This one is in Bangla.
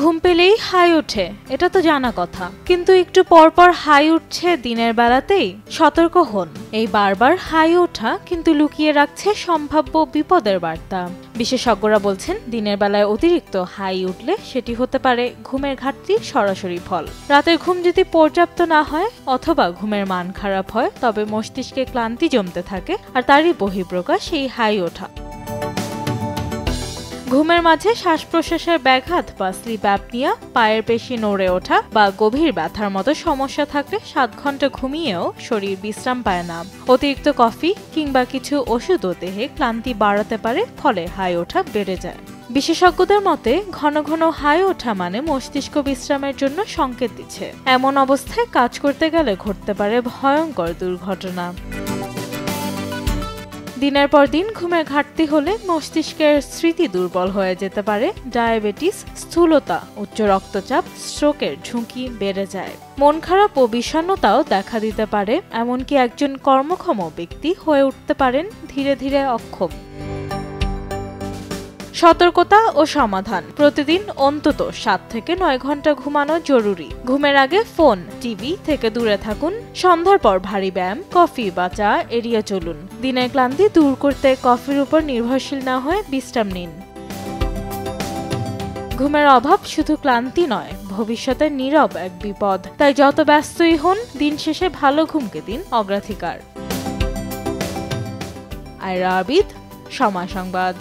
ঘুম পেলেই হাই ওঠে, এটা তো জানা কথা, কিন্তু একটু পরপর হাই উঠছে দিনের বেলাতেই। সতর্ক হন, এই বারবার হাই ওঠা কিন্তু লুকিয়ে রাখছে সম্ভাব্য বিপদের বার্তা। বিশেষজ্ঞরা বলছেন, দিনের বেলায় অতিরিক্ত হাই উঠলে সেটি হতে পারে ঘুমের ঘাটতির সরাসরি ফল। রাতের ঘুম যদি পর্যাপ্ত না হয় অথবা ঘুমের মান খারাপ হয়, তবে মস্তিষ্কে ক্লান্তি জমতে থাকে, আর তারই বহিঃপ্রকাশ এই হাই ওঠা। ঘুমের মাঝে শ্বাস প্রশ্বাসের ব্যাঘাত বা স্লিপ অ্যাপনিয়া, পায়ের পেশি নড়ে ওঠা বা গভীর ব্যথার মতো সমস্যা থাকলে 7 ঘন্টা ঘুমিয়েও শরীর বিশ্রাম পায় না। অতিরিক্ত কফি কিংবা কিছু ওষুধও দেহে ক্লান্তি বাড়াতে পারে, ফলে হাই ওঠা বেড়ে যায়। বিশেষজ্ঞদের মতে, ঘন ঘন হাই ওঠা মানে মস্তিষ্ক বিশ্রামের জন্য সংকেত দিচ্ছে। এমন অবস্থায় কাজ করতে গেলে ঘটতে পারে ভয়ঙ্কর দুর্ঘটনা। দিনের পর দিন ঘুমের ঘাটতি হলে মস্তিষ্কের স্মৃতি দুর্বল হয়ে যেতে পারে, ডায়াবেটিস, স্থূলতা, উচ্চ রক্তচাপ, স্ট্রোকের ঝুঁকি বেড়ে যায়। মন খারাপ ও বিষণ্ণতাও দেখা দিতে পারে, এমনকি একজন কর্মক্ষম ব্যক্তি হয়ে উঠতে পারেন ধীরে ধীরে অক্ষম। সতর্কতা ও সমাধান: প্রতিদিন অন্তত 7 থেকে 9 ঘন্টা ঘুমানো জরুরি। ঘুমের আগে ফোন, টিভি থেকে দূরে থাকুন। সন্ধ্যার পর ভারী ব্যায়াম, কফি বা চা এড়িয়ে চলুন। দিনের ক্লান্তি দূর করতে কফির উপর নির্ভরশীল না হয়ে বিশ্রাম নিন। ঘুমের অভাব শুধু ক্লান্তি নয়, ভবিষ্যতের নীরব এক বিপদ। তাই যত ব্যস্তই হন, দিন শেষে ভালো ঘুমকে দিন অগ্রাধিকার। আয়রা আবিদ, সময় সংবাদ।